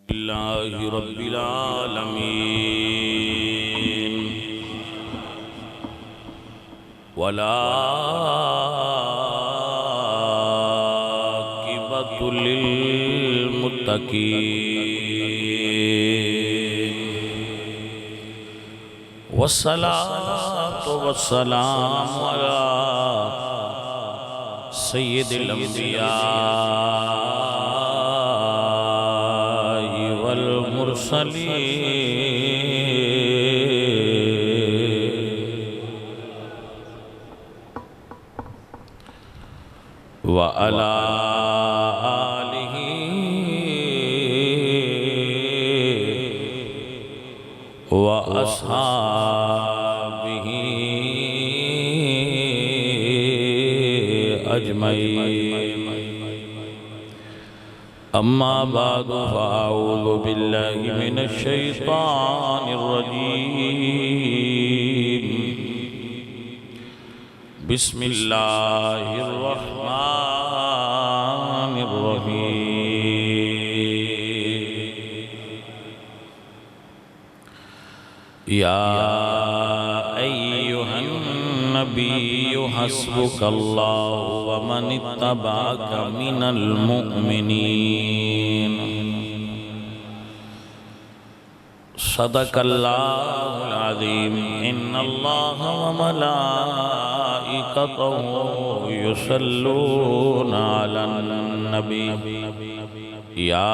للہ رب العالمین والعاقبۃ للمتقین والصلاة والسلام علی سید الانبیاء وعلى آلہ وأصحابہ اجمعین اما بعد فاعوذ باللہ من الشیطان الرجیم بسم اللہ الرحمن الرحیم یا ایہا النبی حسبک اللہ ومن اتبعک من المؤمنین صدق اللہ العظیم ان اللہ وملائکتہ یصلون علی النبی یا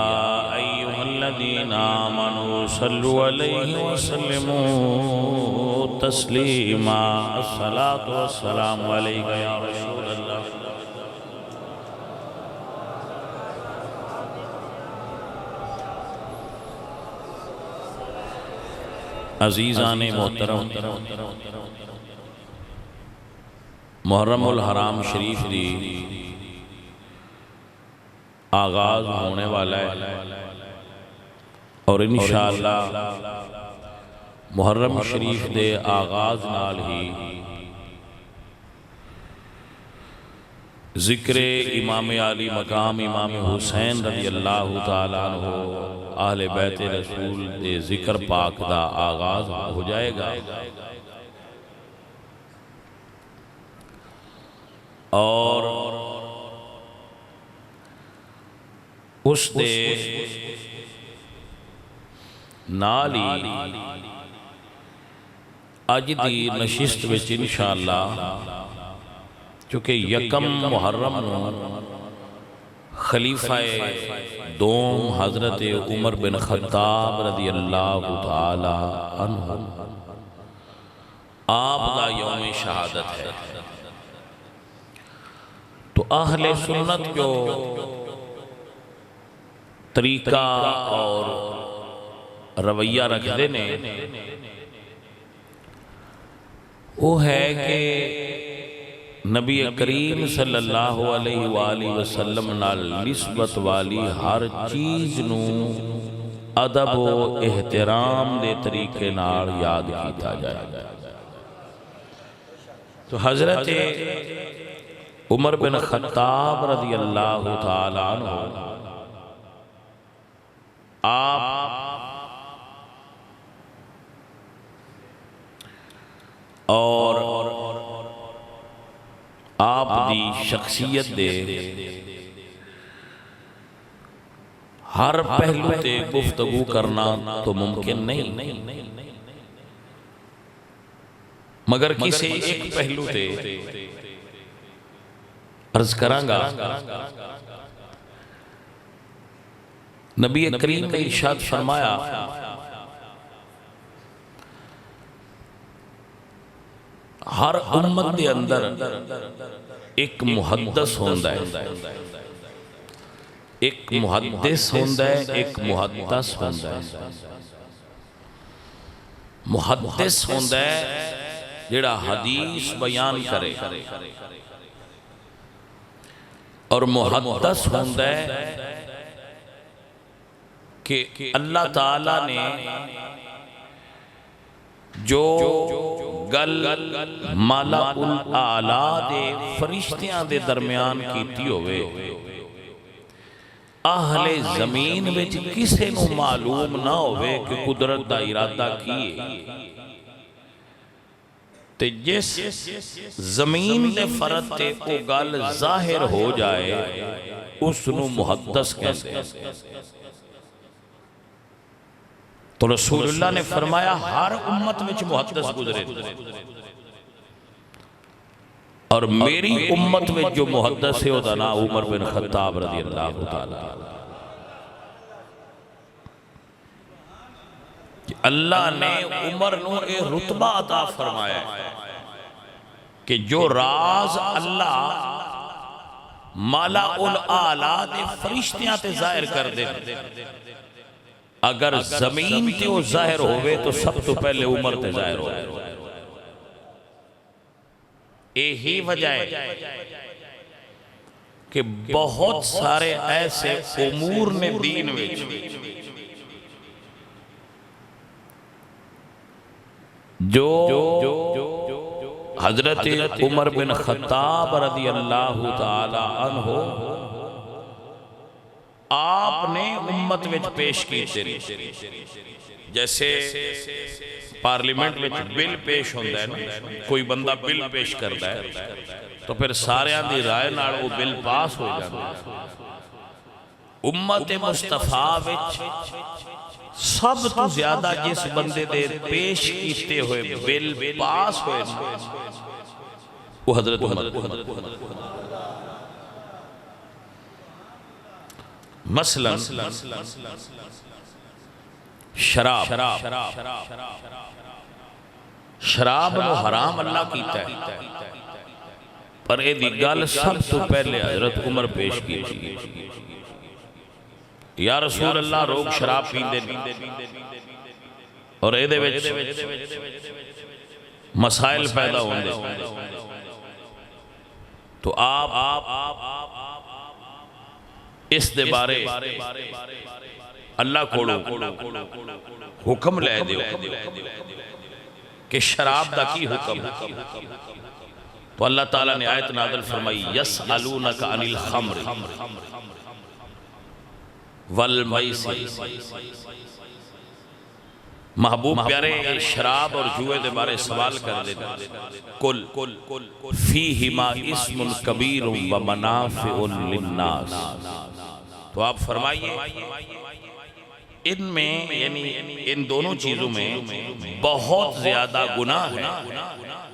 ایہا الذین آمنوا صلوا علیہ وسلموا تسلیما الصلاة والسلام علیکہ یا رسول اللہ عزیزان محترم محرم الحرام شریف دی آغاز ہونے والا ہے اور انشاءاللہ محرم شریف دے آغاز نال ہی ذکر امام علی مقام امام حسین رضی اللہ تعالیٰ عنہ اہل بیت رسول دے ذکر پاک دا آغاز ہو جائے گا اور اس دے نالی اج دی نشست وچ انشاءاللہ چونکہ یکم محرم خلیفہ دوم حضرت عمر بن خطاب رضی اللہ تعالی عنہ آپ دا یوم شہادت ہے تو اہل سنت جو طریقہ اور رویہ رکھ دینے وہ ہے کہ نبی کریم صلی اللہ علیہ وآلہ وسلم نال نسبت والی ہر چیز نو ادب و احترام دے طریقے نال یاد کیتا جائے تو حضرت عمر بن خطاب رضی اللہ تعالیٰ عنہ آپ اور آپ دی شخصیت دے ہر پہلو تے گفتگو کرنا تو ممکن نہیں مگر کسی ایک پہلو تے عرض کرانگا نبی کریم نے ارشاد فرمایا ہر امت دے اندر ایک محدث ہوندہ ہے ایک محدث ہوندہ ہے ایک محدث ہوندہ ہے محدث ہوندہ ہے جڑا حدیث بیان کرے اور محدث ہوندہ ہے کہ اللہ تعالیٰ نے جو گل مالا الاعلیٰ دے فرشتیاں دے درمیان کیتی ہوئے اہل زمین وچ کسے نو معلوم نہ ہوئے کہ قدرت دا ارادہ کیے تے جس زمین دے فرد تے او گل ظاہر ہو جائے اس نو محدث کہتے ہیں۔ تو رسول اللہ نے فرمایا ہر امت وچ محدث گزرے اور میری امت میں جو محدث ہے وہ دا نام عمر بن خطاب رضی اللہ تعالی کہ اللہ نے عمر نو اے رتبہ عطا فرمایا کہ جو راز اللہ مالا الاعلیٰ دے فرشتیاں تے ظاہر کر دے اگر زمین تے وہ ظاہر ہوئے تو سب تو پہلے عمر تے ظاہر ہوئے۔ یہی وجہ ہے کہ بہت سارے ایسے امور نے دین میں جو حضرت عمر بن خطاب رضی اللہ تعالی عنہ آپ نے امت میں پیش کی تھی، جیسے پارلیمنٹ میں بل پیش ہوندہ ہے نا، کوئی بندہ بل پیش کرتا ہے تو پھر سارے دی رائے نال وہ بل پاس ہو جاتا ہے۔ امت مصطفیٰ وچ سب تو زیادہ جس بندے دے پیش کیتے ہوئے بل پاس ہوئے وہ حضرت عمر۔ مثلا شراب نو حرام اللہ کیتا ہے پر اے دی گل سب تو پہلے حضرت عمر پیش کی تھی، یا رسول اللہ لوگ شراب پیندے اور اے دے وچ مسائل پیدا ہوندے تو آپ اس دے بارے اللہ کوڑو حکم لے دیو کہ شراب دا کی حکم، تو اللہ تعالیٰ نے آیت نازل فرمائی یسألونک عن الخمر والمیسر، محبوب پیارے شراب اور جوئے دے بارے سوال کر دیتا کل فیہما اسم کبیر و منافع للناس، تو آپ فرمائیے ان میں یعنی ان دونوں چیزوں میں بہت زیادہ گناہ ہے،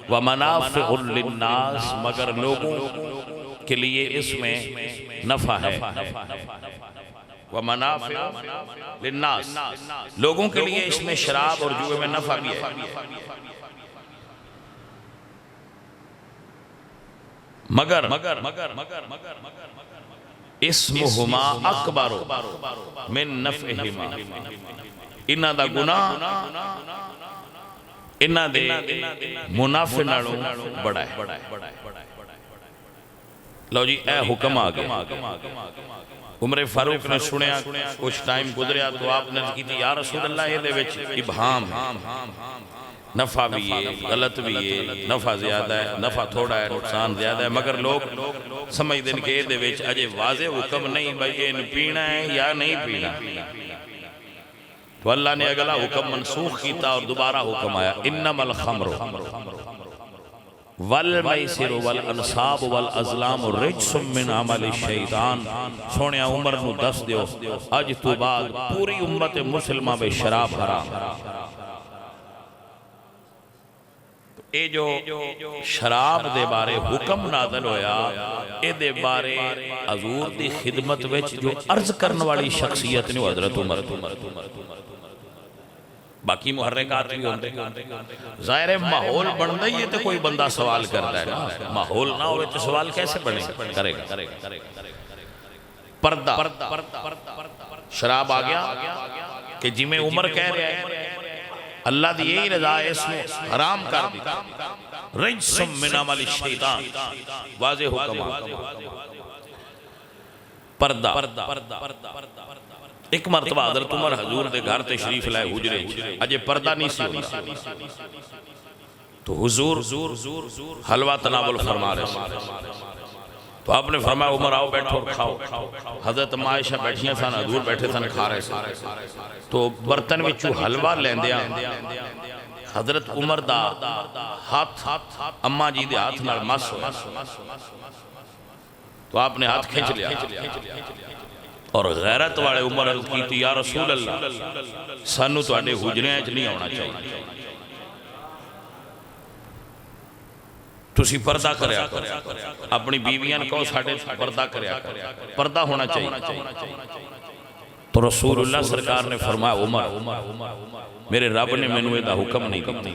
وَمَنَافِعُ لِلنَّاسِ مگر لوگوں کے لیے اس میں نفع ہے، وَمَنَافِعُ لِلنَّاسِ لوگوں کے لیے اس میں شراب اور جوئے میں نفع بھی ہے، مگر اسمہما اکبر من نفعہما، انہاں دا گناہ انہاں دے منافع نالوں بڑا ہے۔ لو جی اے حکم آگے، عمر فاروق نے سنیا کچھ ٹائم گزریا تو آپ نے کی تھی یا رسول اللہ یہ دے وچ ابہام نفع بھی ہے غلط بھی ہے، نفع زیادہ ہے نفع تھوڑا ہے نقصان زیادہ ہے، مگر لوگ سمجھ دیں کہ یہ دے وچ اجے واضح حکم نہیں بھئی یہ پینا ہے یا نہیں پینا، تو اللہ نے اگلا حکم منسوخ کیتا اور دوبارہ حکم آیا انما الخمر والمیسر والانصاب والازلام رجس من عمل الشیطان، سونے عمر نو دس دیو اج تو بعد پوری امت مسلمہ بے شراب حرام۔ اے جو شراب دے بارے حکم نازل ہویا اے دے بارے حضور دی خدمت وچ جو عرض کرنے والی شخصیت نے حضرت عمر، باقی محرکات بھی ہوندے ظاہر ماحول بن گئی ہے تو کوئی بندہ سوال کرتا ہے نا، ماحول نہ ہوئے تو سوال کیسے بنے کرے گا۔ پردہ شراب آ گیا کہ جی میں عمر کہہ رہا ہے اللہ دی یہی رضا ہے اس میں حرام کر دی، رجس من عمل الشیطان واضح حکم پردہ۔ ایک مرتبہ حضرت عمر حضور دے گھر تشریف لائے حجرے اجے پردہ نہیں سی ہوتا تو حضور حلوہ تناول فرما رہے تو آپ نے فرمایا عمر آؤ بیٹھو اور کھاؤ. حضرت عائشہ بیٹھیاں سن، حضور بیٹھے سن کھا رہے سن. تو برتن وچوں حلوہ لیندیاں حضرت عمر دا ہاتھ اماں جی دے ہاتھ نال مس ہویا. تو آپ نے ہاتھ کھینچ لیا اور غیرت والے عمر عرض کی تھی یا رسول اللہ سانو تواڈے حجریاں وچ نہیں آنا چاہیے، تسی پردہ کریا کرو. اپنی بیویاں کہو ساڈے پردہ کریا کرو، پردہ ہونا چاہیے. تو رسول اللہ سرکار نے فرمایا عمر میرے رب نے مینوں اے دا حکم نہیں دتا.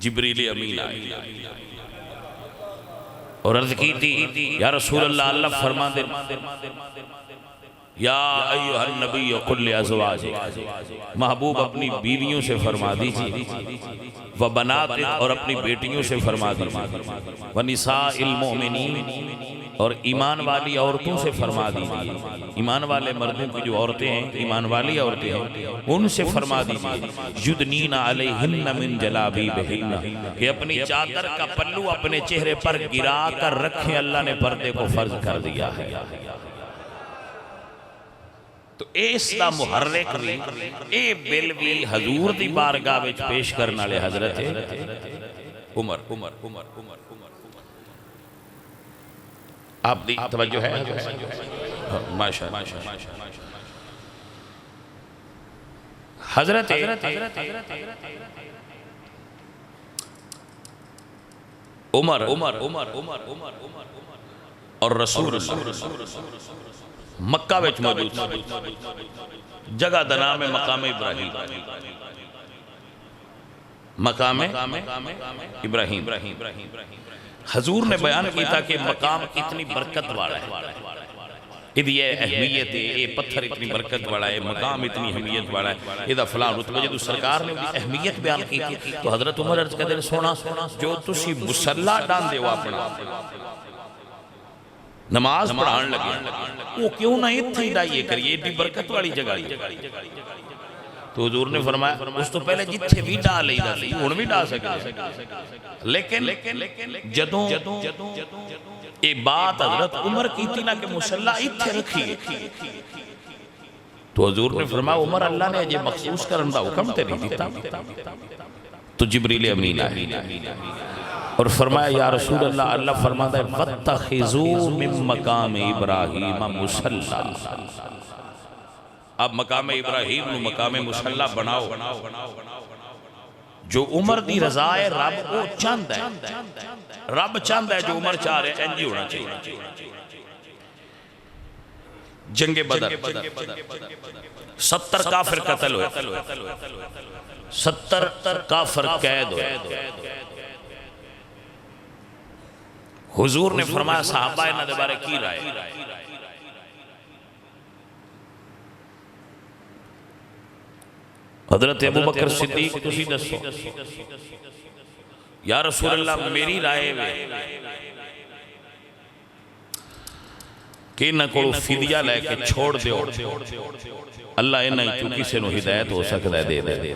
جبریل امین آئے اور عرض کی تھی یا رسول اللہ اللہ فرما دے یا ایھا النبی قل لازواجک، محبوب اپنی بیویوں سے فرما دیجیے، وبناتک اور اپنی بیٹیوں سے فرما دیجیے، ونساء المؤمنین اور ایمان والی عورتوں سے فرما دیجیے. ایمان والے مردوں کی جو عورتیں ہیں، ایمان والی عورتیں ہیں، ان سے فرما دیجیے یدنین علیہن من جلابیبہن، کہ اپنی چادر کا پلو اپنے چہرے پر گرا کر رکھیں، اللہ نے پردے کو فرض کر دیا ہے. تو اس دا محرک بھی اے بل بھی حضور دی بارگاہ وچ پیش کرنے والے حضرت عمر. آپ دی توجہ ہے ماشاءاللہ. حضرت عمر اور رسول اللہ مکہ وچ موجود جگہ دا نام ہے مقام ابراہیم. مقام ابراہیم حضور نے بیان کیتا کہ مقام اتنی برکت والا ہے، ادھی یہ اہمیت ہے، یہ پتھر اتنی برکت والا ہے، مقام اتنی اہمیت والا ہے، ادھا فلاں رتبہ. جدو سرکار نے اہمیت بیان کی تھی تو حضرت عمر عرض کہتے ہیں سونا جو تسی مسلح ڈان دے ہو اپنا نماز پڑھان لگے وہ کیوں نہ اتھے ڈائیے کریے، اتنی برکت والی جگہ ہے. تو حضور نے فرمایا اس تو پہلے جتھے بھی ڈا لئی دا سی ہن بھی ڈا سکتے، لیکن جدوں اے بات حضرت عمر کی تھی نا کہ مسلح اتھے رکھیے، تو حضور نے فرمایا عمر اللہ نے یہ مخصوص کرن دا حکم تے نہیں دیتا. تو جبریل امین آئے اور فرمایا یا رسول اللہ اللہ فرماتا ہے وَاتَّخِذُوا مِن مَقَامِ ابراہیم مُصَلَّى. اب مقام ابراہیم نو مقام مصلح بناؤ. جو عمر دی رضا ہے رب وہ چاند ہے، رب چاند ہے جو عمر چاہ رہے انجی ہونا چاہیے. جنگ بدر 70 کافر قتل ہوئے، 70 کافر قید ہوئے. حضور نے فرمایا صحابہ انہاں دے بارے کی رائے؟ حضرت ابو بکر صدیق تسی دسو یا رسول اللہ میری رائے میں کہ نہ کوئی فدیہ لے کے چھوڑ دیو، اللہ انہیں چونکہ سے نو ہدایت ہو سکتا ہے دے دے.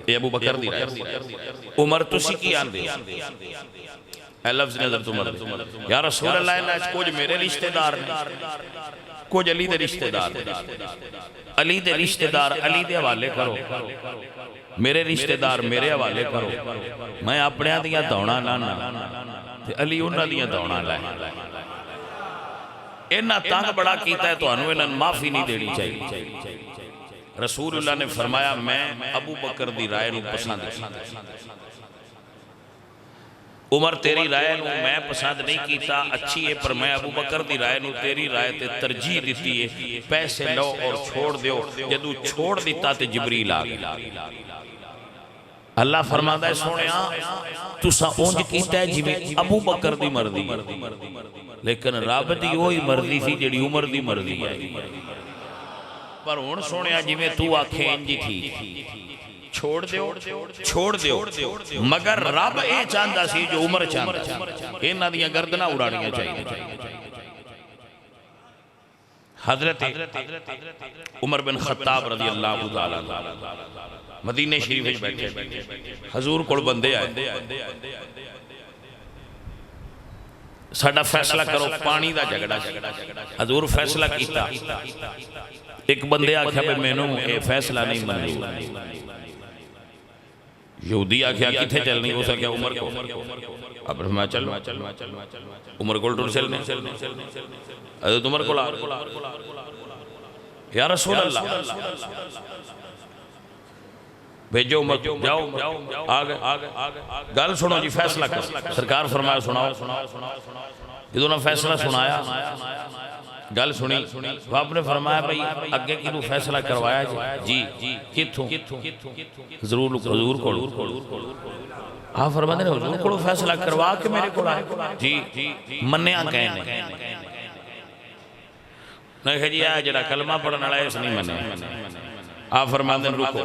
یہ ابو بکر دی رائے. عمر تسی کی آن دے اے لفظ نظر تمہر یا رسول اللہ انہیں کچھ میرے رشتہ دار نے، کچھ علی دے رشتہ دار نے. علی دے رشتہ دار علی دے حوالے کرو، میرے رشتہ دار میرے حوالے کرو. میں اپنے دیاں دوڑا لانا علی انہاں دیاں دوڑا لائے. انہاں تنگ بڑا کیتا ہے تو انہاں معافی نہیں دینی چاہیے. رسول اللہ نے فرمایا میں ابو بکر دی رائے نو پسند کیتا، عمر تیری رائے نو میں پسند نہیں کیتا اچھی ہے، پر میں ابو بکر دی رائے نو تیری رائے تے ترجیح دیتی ہے، پیسے لو اور چھوڑ دیو. جدو چھوڑ دیتا تے جبریل آگیا. اللہ فرماتا ہے سونیا تسا اونج کیتا ہے جویں ابو بکر دی مرضی، لیکن رب دی وہی مرضی سی جڑی عمر دی مرضی ہے. پر ہن سونیا جویں تو آکھے انج تھی چھوڑ دیو، مگر رب اے چاہتا سی جو عمر چاہتا، انہاں دیاں گردناں اڑاڑیاں چاہیے. حضرت عمر بن خطاب رضی اللہ تعالیٰ مدینہ شریف بیٹھے حضور کو بندے آئے، ساڈا فیصلہ کرو پانی دا جھگڑا حضور فیصلہ کیتا ایک بندے آکھیا بھئی مینوں اے فیصلہ نہیں منظور یہودی آکھیا کتھے چلنی اس آکھیا عمر کو اب میں چلو عمر کو ٹر چلنے حضرت عمر کو یا رسول اللہ بھیجو عمر جاؤ آگے گل سنو جی فیصلہ کر سرکار فرمایا سناؤ جدوں نے فیصلہ سنایا گل سنی آپ نے فرمایا بھئی اگے کینوں فیصلہ کروایا جی کتھوں حضور کو آپ فرماتے ہیں حضور کو فیصلہ کروا کے میرے کو آئے جی منیا کہنے نہیں کہ جی آیا جڑا کلمہ پڑھنا لائے اس نہیں منے آپ فرماتے ہیں رکو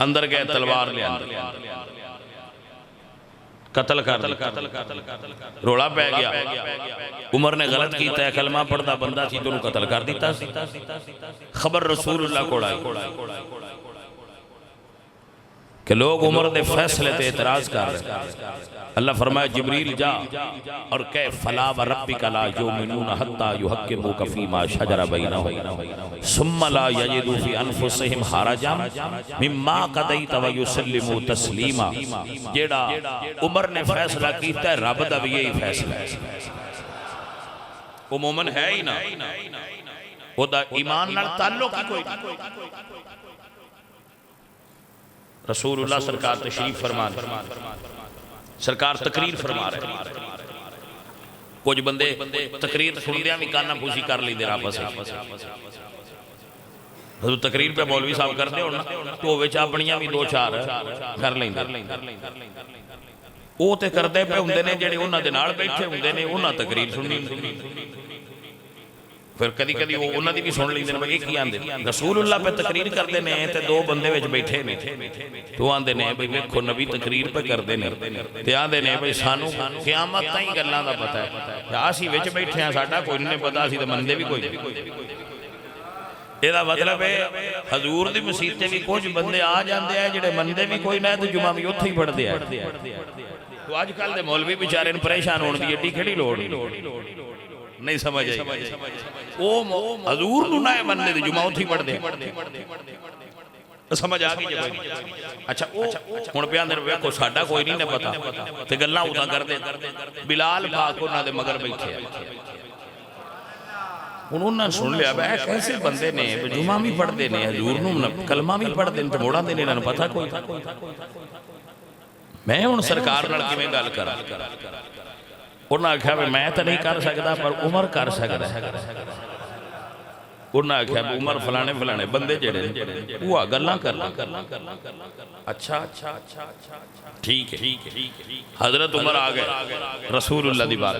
اندر گئے تلوار لے اندر قتل کر روڑا پہ گیا عمر نے غلط کیتا ہے کلمہ پڑھتا بندہ تھی تو انہوں قتل کر دیتا خبر رسول اللہ کو آئی کہ لوگ عمر دے فیصلے تے اعتراض کر رہے اللہ فرمائے جبریل جا اور کہ فلا وربک لا یؤمنون حتی یحکموک فیما شجر بینہم ثم لا یجدوا فی انفسہم حرجا مما قضیت ویسلموا تسلیما جیڑا عمر نے فیصلہ کیتا ہے رب دا بھی یہی فیصلہ ہے وہ مومن ہے ہی نا وہ دا ایمان نال تعلق ہی کوئی نہیں رسول اللہ سرکار تشریف فرما سرکار تقریر فرما رہے کچھ بندے تقریر سندیاں بھی کانا پوشی کر لی دیر آپس حضور تقریر پہ مولوی صاحب کرتے ہونا تو وہ ویچ اپنیاں بھی دو چار کر لیں وہ تے کردے پہ ہوندے نے جڑے انہاں دے نال بیٹھے ہوندے نے انہاں تقریر سننی پھر کدی کدی وہ انہاں دی بھی سن لیندے نے بھئی کی آندے رسول اللہ پہ تقریر کردے نے تے دو بندے وچ بیٹھے نے تو آندے نے بھئی ویکھو نبی تقریر پہ کردے نے تے آندے نے بھئی سانو قیامت تائیں گلاں دا پتہ ہے اسی وچ بیٹھے ہیں ساڈا کوئی نہیں پتہ اسی تے مندے بھی کوئی نہیں یہ دا مطلب ہے حضور دی مسجد تے بھی کچھ بندے آ جاندے ہیں جڑے مندے بھی کوئی نہ تے جمعہ بھی اوتھے ہی پڑھدے ہیں تو آج کل دے مولوی بیچارے پریشان ہون دی ایڈی کھڑی لوڑ نہیں سمجھ آئی حضور نو نہ مننے دے جمعہ اتھی پڑھ دے سمجھ آگئی جب کوئی اچھا ہون پہ اندر ویکھو ساڈا کوئی نہیں پتا تے گلاں اُتاں کر دے بلال پاک انہاں دے مگر بیٹھے انہوں نے سن لیا بھائی کیسے بندے نے جمعہ بھی پڑھ دے نے حضور نو کلمہ بھی پڑھ دے تو موڑا دے نے انہوں پتہ کوئی میں ان سرکار لڑکی میں گل کرا انہوں نے کہا میں تو نہیں کر سکتا پر عمر کر سکتا ہے انہوں نے کہا عمر فلانے فلانے بندے جڑے وہ گلاں کر اچھا ٹھیک ہے حضرت عمر آگئے رسول اللہ دی بات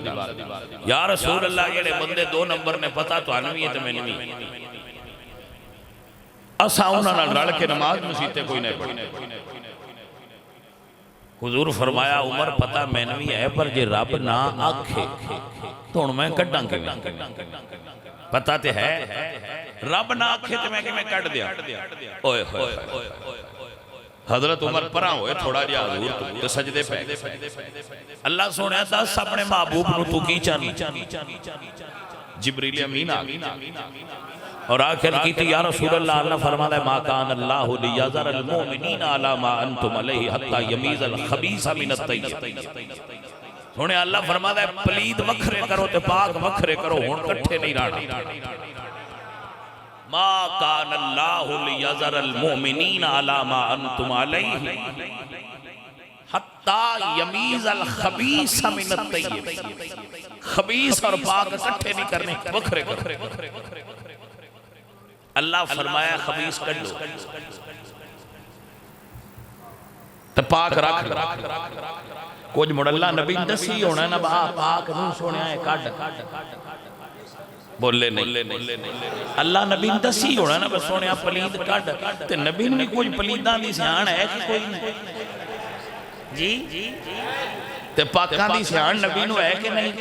یا رسول اللہ یہ بندے دو نمبر نے پتا تو آنوی ہے تو میں نہیں اسا انہوں نے رڑ کے نماز مسیطے کوئی نہیں پڑھی حضور فرمایا عمر پتہ میں نوی ہے پر جے رب نہ آکھے تو ان میں کٹاں کے میں پتہ تے ہے رب نہ آکھے تو میں کہ میں کٹ دیا اوئے حضرت عمر پرا ہوئے تھوڑا جا حضور تو سجدے پہ اللہ سونے دس اپنے محبوب نو تو کی چانی جبریل امین آگئی اور آخر کی تھی یا رسول اللہ اللہ فرماتا ہے ما کان اللہ لیذر المؤمنین علی ما انتم علیہ حتی یمیز الخبیث من الطیب سونے اللہ فرماتا ہے پلید وکھرے کرو تے پاک وکھرے کرو ہون کٹھے نہیں رانا ما کان اللہ لیذر المؤمنین علی ما انتم علیہ حتی یمیز الخبیث من الطیب خبیث اور پاک کٹھے نہیں کرنے وکھرے کرو اللہ فرمایا خبیث کر لو تو پاک رکھ کچھ مڑ اللہ نبی دسی ہونا نا پاک نو سونے آئے کٹ بولے نہیں اللہ نبی دسی ہونا نا بس سونے آئے پلید کٹ تو نبی نے کچھ پلیدان دی سیان ہے کہ کوئی نہیں جی تو پاکان دی سیان نبی نو ہے کہ نہیں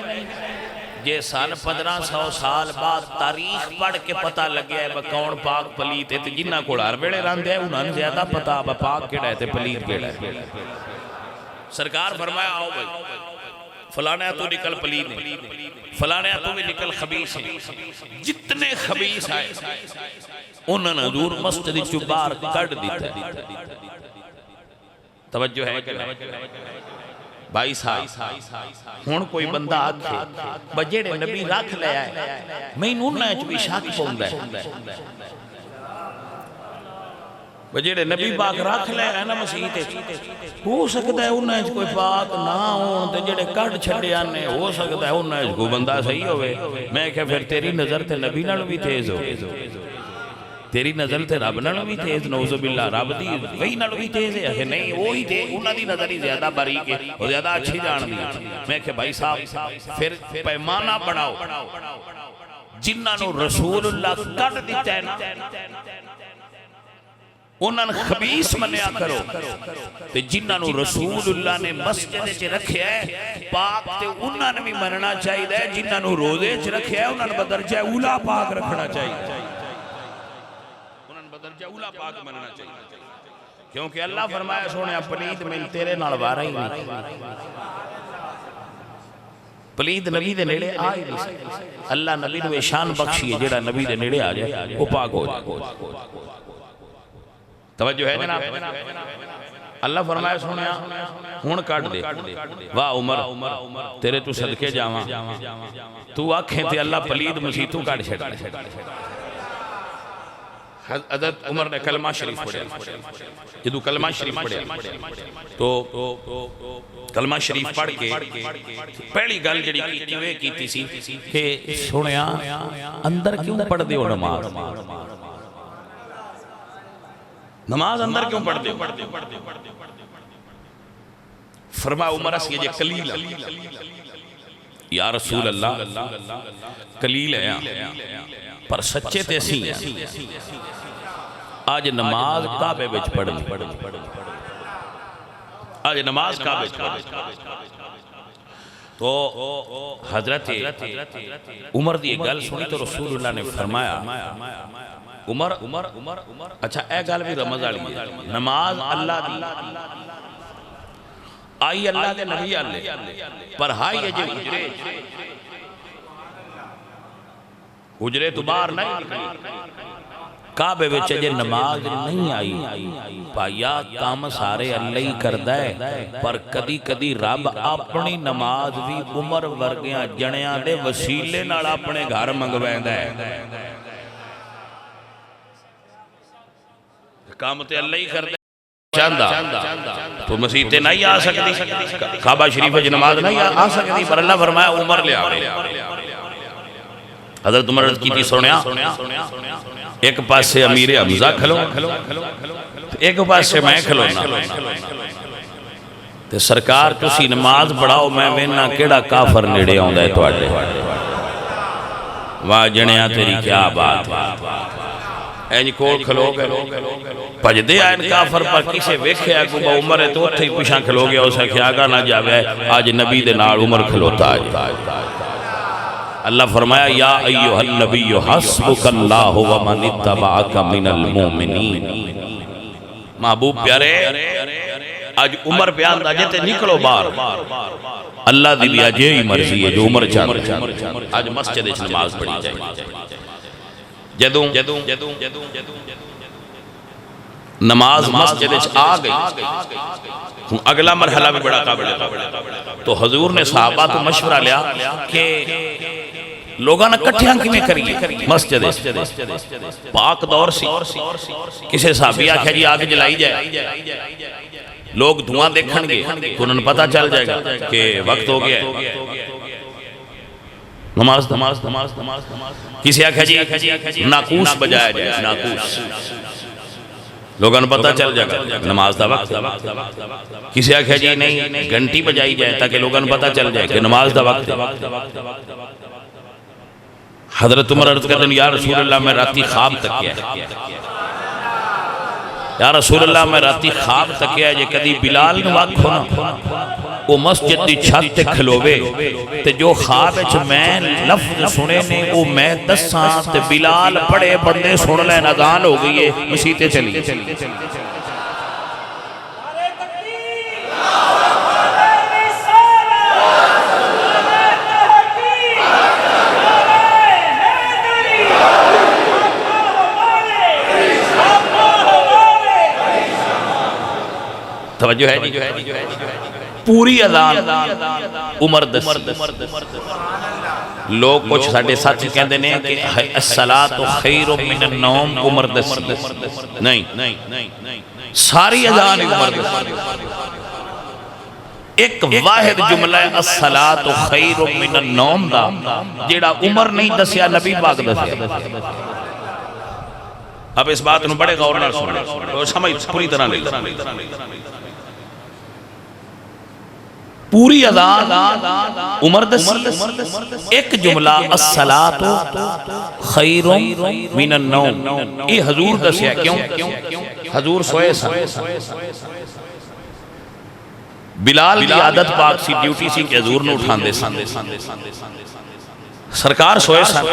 یہ سال 1500 سال بعد تاریخ پڑھ کے پتہ لگیا ہے کون پاک پلیت ہے تو جنہ کو ہر ویلے راندے ہیں انہوں نے زیادہ پتہ پاک کیڑا ہے تے پلیت کیڑا ہے سرکار فرمایا آؤ بھائی فلانے تو نکل پلید ہیں، فلانے تو بھی نکل خبیث ہیں، جتنے خبیث آئے انہوں نے حضور مسجد چبار کڑ دیتا ہے۔ توجہ ہے کہ بھائی صاحب ہون کوئی بندہ آکھے بجیڑے نبی رکھ لے آئے میں انہوں نے بھی شاک پوندا ہے، بجیڑے نبی پاک رکھ لے آئے نا مسیح تے ہو سکتا ہے انہیں کوئی پاک نہ ہوں تے جڑے کٹ چھڑے آنے ہو سکتا ہے انہیں کوئی بندہ صحیح ہوئے۔ میں کہ پھر تیری نظر تے نبی نال بھی تیز ہو، تیری نظر تے رب نال بھی تیز، نعوذ باللہ رب دی وہی نال بھی تیز ہے کہ نہیں وہی تیز، انہاں دی نظر ہی زیادہ باریک ہے اور زیادہ اچھی جان دی۔ میں کہ بھائی صاحب پھر پیمانہ بڑھاؤ، جنہاں نو رسول اللہ کٹ دیتا ہے نا انہاں نے خبیث منیا کرو، تے جنہاں نو رسول اللہ نے مسجد چ رکھیا ہے پاک تے انہاں نے بھی مننا چاہیے، جنہاں نو روزے چ رکھیا ہے انہاں نے بدرجہ اولا پاک رکھنا چاہیے، انہاں نے بدرجہ اولا پاک مننا چاہیے، کیونکہ اللہ فرمایا سونے پلید میں تیرے نال وارا ہی نہیں، پلید نبی دے نیڑے آئی نہیں، اللہ نبی نو شان بخشی ہے جڑا نبی دے نیڑے آ جائے وہ پاک ہو جائے۔ توجہ ہے جناب، اللہ فرمایا سنیا ہون کٹ دے، واہ عمر تیرے تو صدقے جاواں، تو آنکھیں تے اللہ پلید مسیح تو کٹ چھڑ۔ حضرت عمر نے کلمہ شریف پڑھے، جدو کلمہ شریف پڑھے تو کلمہ شریف پڑھ کے پہلی گل جڑی کیتی ہوئے کیتی سی کہ سنیا اندر کیوں پڑھ دے ہو نماز، نماز اندر کیوں پڑھ دے ہو؟ فرمایا عمر اس یہ قلیل یا رسول اللہ قلیل ہے پر سچے تے سی ہیں، آج نماز کعبے وچ پڑھنی، آج نماز کعبے وچ پڑھنی۔ تو حضرت عمر دی گل سنی تو رسول اللہ نے فرمایا عمر اچھا اے گل بھی رمض آلی ہے، نماز اللہ دی آئی اللہ دے نبی اللہ پر ہائی ہے جو حجرے تو باہر نہیں نکلی، کعبے وچ جے نماز نہیں آئی پایا کام سارے اللہ ہی کردا ہے، پر کدی کدی رب اپنی نماز بھی عمر ورگیاں جنیاں دے وسیلے نال اپنے گھر منگویندا ہے، کام تے اللہ ہی کردا چاہتا تو مسیح تے نہیں آ سکتی، کعبہ شریف وچ نماز نہیں آ سکتی، پر اللہ فرمایا عمر لے آوے۔ حضرت عمر رضی کی سنیا ایک پاس سے امیر حمزہ کھلو، ایک پاس سے میں کھلونا، تے سرکار تسی نماز پڑھاؤ میں وینا کیڑا کافر نیڑے آندا ہے تواڈے، واہ جنیا تیری کیا بات ہے، اینج کول کھلو گئے پجدے آئین کافر پر کسے ویکھے ہے کہ عمر ہے تو اتھے پیشاں کھلو گیا اسے کیا آگا نہ جاوے، آج نبی دے نال عمر کھلوتا ہے۔ اللہ فرمایا یا ایوہ النبی حسبک اللہ ومن اتبعک من المومنین، محبوب پیارے آج عمر پیان دا جیتے نکلو بار، اللہ دی بھی آج یہی مرضی ہے جو عمر چاہتا ہے، آج مسجد اچھ نماز پڑھی جائے، جدوں نماز مسجد آ گئی، اگلا مرحلہ بھی بڑا قابل ہے، تو حضور نے صحابہ تو مشورہ لیا کہ لوگاں نے کٹھیاں کی میں کریے مسجد پاک دور سی، کسے صحابی آکھا جی آگ جلائی جائے، لوگ دھواں دیکھن گے تو انہوں نے پتا چل جائے گا کہ وقت ہو گیا ہے، نماز کسی آکھا جی ناقوس بجایا جائے، ناقوس لوگوں نے پتا چل جائے گا نماز دا وقت، کسی آکھا جی نہیں گھنٹی بجائی جائے تاکہ لوگوں نے پتا چل جائے کہ نماز دا وقت۔ حضرت عمر عرض کرتے ہیں یا رسول اللہ میں راتی خواب تکیا ہے، یا رسول اللہ میں راتی خواب تکیا ہے، جے کدی بلال نواک ہونا وہ مسجد دی چھت تے کھلوے تے جو خواب اچھ میں لفظ سنے نے وہ میں دساں تے بلال پڑے بندے سن لے نظان ہو گئی ہے مسیح چلی۔ توجہ ہے جی؟ پوری اذان عمر دسی. لوگ کچھ ساڑھے ساتھ کہندے نے کہ الصلاۃ خیر من النوم عمر دسی. نہیں، ساری اذان عمر دسی. ایک واحد جملہ ہے الصلاۃ خیر من النوم دا جیڑا عمر نہیں دسیا نبی پاک دسیا. اب اس بات نو بڑے غور نال سنو، سمجھ پوری طرح لے. پوری اذان عمر دسی. ایک جملہ الصلاۃ خیر من النوم یہ حضور دسیا. کیوں؟ حضور سوئے سن. بلال کی عادت پاک سی، ڈیوٹی سی کہ حضور نو اٹھان دے سن. سرکار سوئے سن،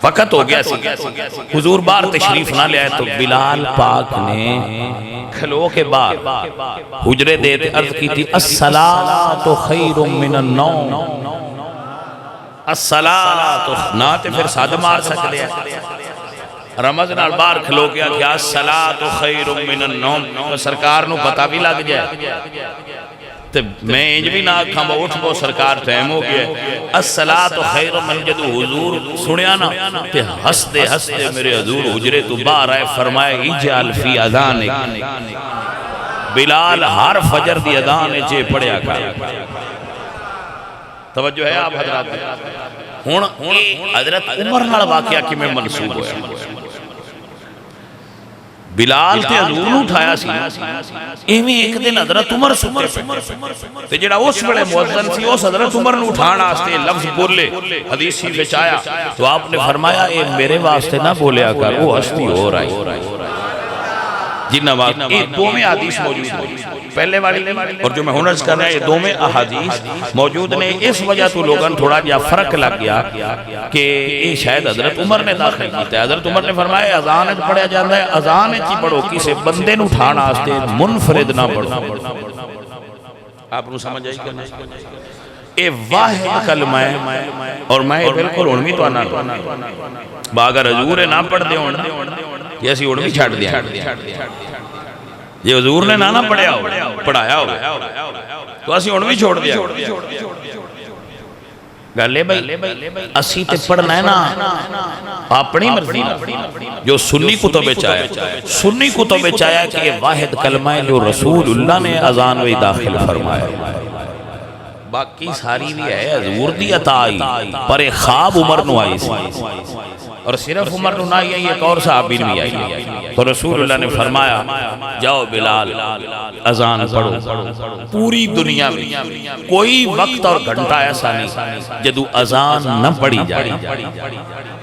وقت ہو گیا سی، حضور باہر تشریف نہ لے آئے تو بلال پاک نے کھلو کے بعد حجرے دیتے عرض کی تھی الصلاۃ خیر من النوم. الصلاۃ نہ تے پھر سادہ مار سکتے ہیں. رمض نال باہر کھلو گیا کہ الصلاۃ خیر من النوم. سرکار نو پتہ بھی لگ جائے تے میں انج بھی نہ آکھاں با اٹھ بو سرکار ٹائم ہو گیا. الصلاۃ خیر من جدو حضور سنیا نا تے ہستے ہستے میرے حضور حجرے تو باہر آئے فرمائے اجعل فی اذانک. بلال ہر فجر دی اذان چے پڑھیا کر. توجہ ہے آپ حضرات؟ ہن حضرت عمر نال واقعہ کی میں منسوب ہویا. بلال تے حضور نو اٹھایا سی. ایویں ایک دن حضرت عمر ستے تے جڑا اس ویلے مؤذن سی اس حضرت عمر نو اٹھان واسطے لفظ بولے حدیث وچ آیا تو آپ نے فرمایا اے میرے واسطے نہ بولیا کر، وہ ہستی ہو رہی جنہ واسطے. یہ دو میں حدیث موجود ہیں، پہلے والی اور جو میں ہنرز کر رہا ہے، یہ دو میں احادیث موجود نے. اس وجہ تو لوگاں تھوڑا جا فرق لگ گیا کہ یہ شاید حضرت عمر نے داخل کیتا ہے. حضرت عمر نے فرمایا اذان پڑھیا جاتا ہے، اذان ہی پڑھو، کسی بندے نو اٹھانا واسطے منفرد نہ پڑھو. آپ نو سمجھ آئی کہ نہیں؟ اے واحد کلمہ ہے اور میں بالکل انوی تو آنا اگر حضور نہ پڑھ دے ہونا یہ اسی انوی چھاڑ دیا. یہ حضور نے نہ پڑھیا ہو پڑھایا ہو تو اسی انوی چھوڑ دیا. گلے بھائی اسی تے پڑھنا ہے نا اپنی مرضی جو سنی کتب چاہے. سنی کتب چاہے کہ یہ واحد کلمہ ہے جو رسول اللہ نے اذان وی داخل فرمایا. باقی ساری بھی ہے حضور دی عطا آئی پر ایک خواب عمر نو آئی سی اور صرف عمر نو نہ آئی ایک اور صحابی بھی آئی. تو رسول اللہ نے فرمایا جاؤ بلال اذان پڑھو. پوری دنیا میں کوئی وقت اور گھنٹہ ایسا نہیں جدو اذان نہ پڑھی جائے.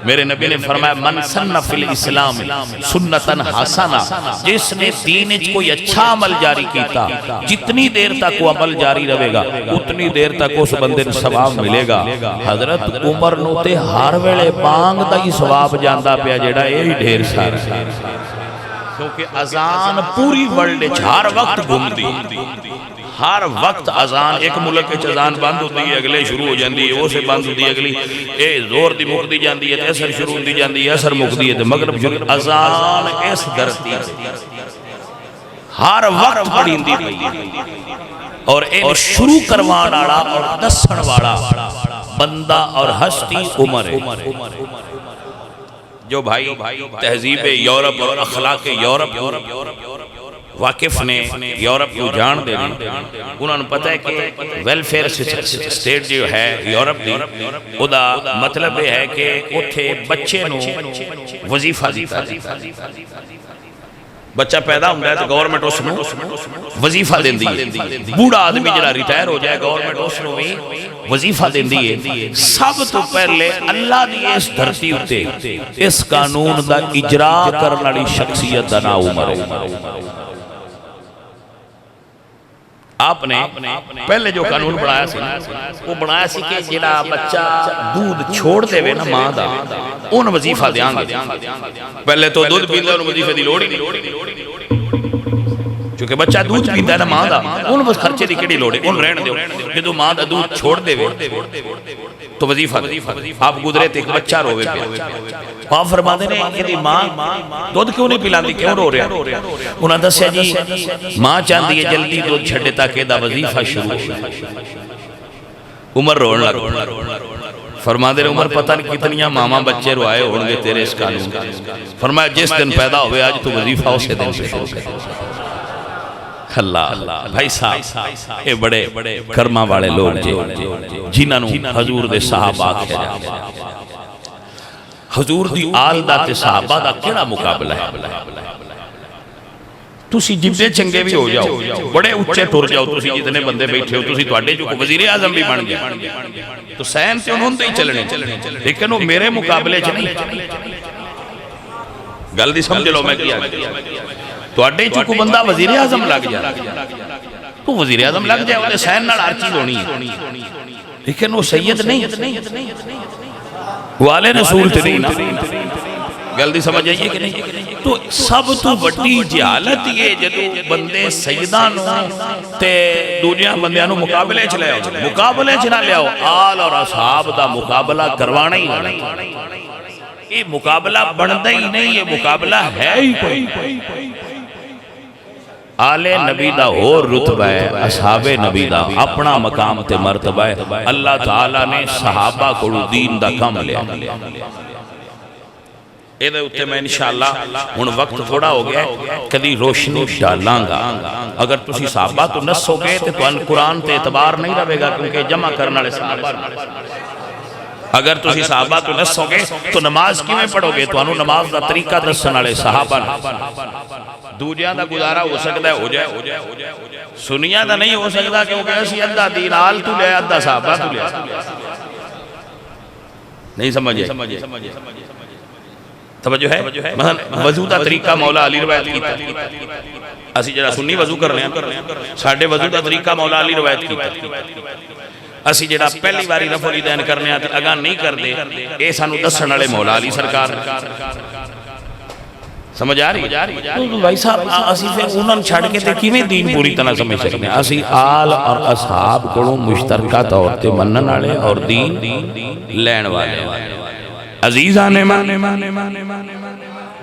میرے نبی نے فرمایا من سن فی الاسلام سنتن حسنہ، جس نے دین کوئی اچھا عمل جاری کیتا جتنی دیر تک وہ عمل جاری رہے گا اتنی دیر تک اس بندے نے ثواب ملے گا. حضرت عمر نو تے ہر ویلے بانگ دا ہی ثواب جاندا پیا جیڑا یہ ڈھیر سارا، کیونکہ اذان پوری ورلڈ ہر وقت گھومدی. ہر وقت اذان ایک ملک کے اذان بند ہوتی ہے اگلے شروع ہو جاندی ہے، وہ سے بند ہوتی ہے اگلی، اے زور دی مکدی جاندی ہے، اثر شروع ہوندی جاندی ہے، اثر مکدی ہے، مغرب شروع. اذان اس دھرتی ہر وقت پڑھی دی اور این شروع کروان والا اور دسن والا بندہ اور ہستی عمر ہے. جو بھائی تہذیب یورپ اور اخلاق یورپ واقف نے یورپ کو جان دے دی، انہوں نے پتہ ہے کہ ویلفیئر سٹیٹ جو ہے یورپ دی او دا مطلب ہے کہ اتھے بچے نو وظیفہ دیتا ہے. بچہ پیدا ہوتا ہے تو گورنمنٹ اس نو وظیفہ دین دی ہے. بوڑھا آدمی جڑا ریٹائر ہو جائے گورنمنٹ اس نو بھی وظیفہ دین دی ہے. سب تو پہلے اللہ دی اس دھرتی ہوتے اس قانون دا اجرا کرنے والی شخصیت دا نام عمر ہے. آپ نے پہلے جو قانون بڑھایا سی وہ بڑھایا سی کہ جڑا بچہ دودھ چھوڑ دے وے نا ماں دا ان وظیفہ دیاں گے. پہلے تو دودھ پیندے ان وظیفے دی لوڑ ہی نہیں، کیونکہ بچہ دودھ پیتا ہے نا ماں دا، ان بس خرچے دی کیڑی لوڑ ہے، ان رہن دیو، جدو ماں دا دودھ چھوڑ دے وے تو وظیفہ آپ گزرے تے ایک بچہ روے پہ آپ فرما دے نے کہ دی ماں دودھ کیوں نہیں پلاندی، کیوں رو رہا؟ انہاں دسیا جی ماں چاندی ہے جلدی دودھ چھڑے تاکہ دا وظیفہ شروع ہو۔ عمر روڑ لگ فرما دے عمر پتہ نہیں کتنیاں ماما بچے روائے ہونگے تیرے اس قانون کا۔ فرمایا جس دن پیدا ہوئے آج تو وظیفہ اسے دن سے شروع کر۔ اللہ بھائی صاحب اے بڑے کرمہ والے لوگ جنہاں نو حضور دے صحابہ کہہ جائے، حضور دی آل دا تے صحابہ دا کیڑا مقابلہ ہے؟ تسی جبدے چنگے بھی ہو جاؤ، بڑے اچھے ٹور جاؤ، تسی جتنے بندے بیٹھے ہو، تسی توڑے جو وزیر اعظم بھی بن گئے تو سین سے انہوں نے چلنے، لیکن وہ میرے مقابلے چ نہیں۔ گل دی سمجھ لو میں کیا توڑے جو کوئی بندہ وزیر اعظم لگ جائے تو وزیر اعظم لگ جائے وہ سین نال ہر چیز ہونی ہے، لیکن وہ سید نہیں، وہ آلے رسول تے نہیں۔ گل دی سمجھ آئیے کہ نہیں؟ تو سب تو بڑی جہالت یہ جدو بندے سیدانو تے دنیا بندیانو مقابلے چلے ہو، مقابلے چلا لے ہو، آل اور اصحاب دا مقابلہ کروانا ہی نہیں۔ یہ مقابلہ بندہ ہی نہیں، یہ مقابلہ ہے ہی کوئی۔ آل نبی دا اور رتبہ ہے، اصحاب نبی دا اپنا مقام تے مرتبہ ہے۔ اللہ تعالیٰ نے صحابہ کو دین دا کم لیا۔ ایدھے اتے میں انشاءاللہ ان وقت تھوڑا ہو گیا ہے کدی روشنی ڈالاں گا۔ اگر تسی صحابہ تو نسو گے تو ان قرآن تے اعتبار نہیں رہے گا، کیونکہ جمع کرنا لے صحابہ۔ اگر تسی صحابہ تو نسو گے تو نماز کی میں پڑھو گے تو انہوں نماز دا طریقہ دسنا لے صحابہ۔ دوجیاں دا گزارا ہو سکتا ہے ہو جائے، سنیاں دا نہیں ہو سکتا کیونکہ ایسی ادھا دین آل تو لے ادھا صحابہ تو لے۔ نہیں سمجھے توجہ ہے؟ مثلا وضو دا طریقہ مولا علی روایت کیتا، اسی جڑا سنی وضو کرنے ہیں ساڑھے وضو دا طریقہ مولا علی روایت کیتا، اسی جڑا پہلی باری رفع الیدین کرنے ہیں اگاں نہیں کر دے، اے سانو دسن والے مولا علی سرکار۔ سمجھ آ رہی؟ تو بھائی صاحب اسی پھر انہوں چھڑ کے تے کیویں دین پوری طرح سمجھ سکتے ہیں؟ اسی آل اور اصحاب کو مشترکہ طور تے منن والے اور دین لین والے۔ عزیزان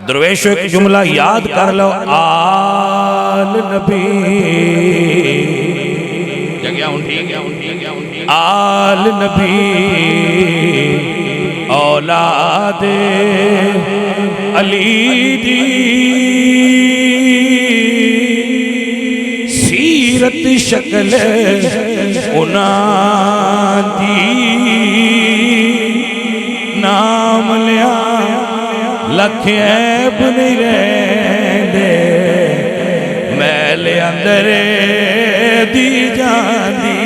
درویشو ایک جملہ یاد کر لو، آل نبی، آل نبی اولاد علی دی سیرت شکل انہاں دی نام لیا لکھ عیب نہیں رہے دے میل اندر دی جاندی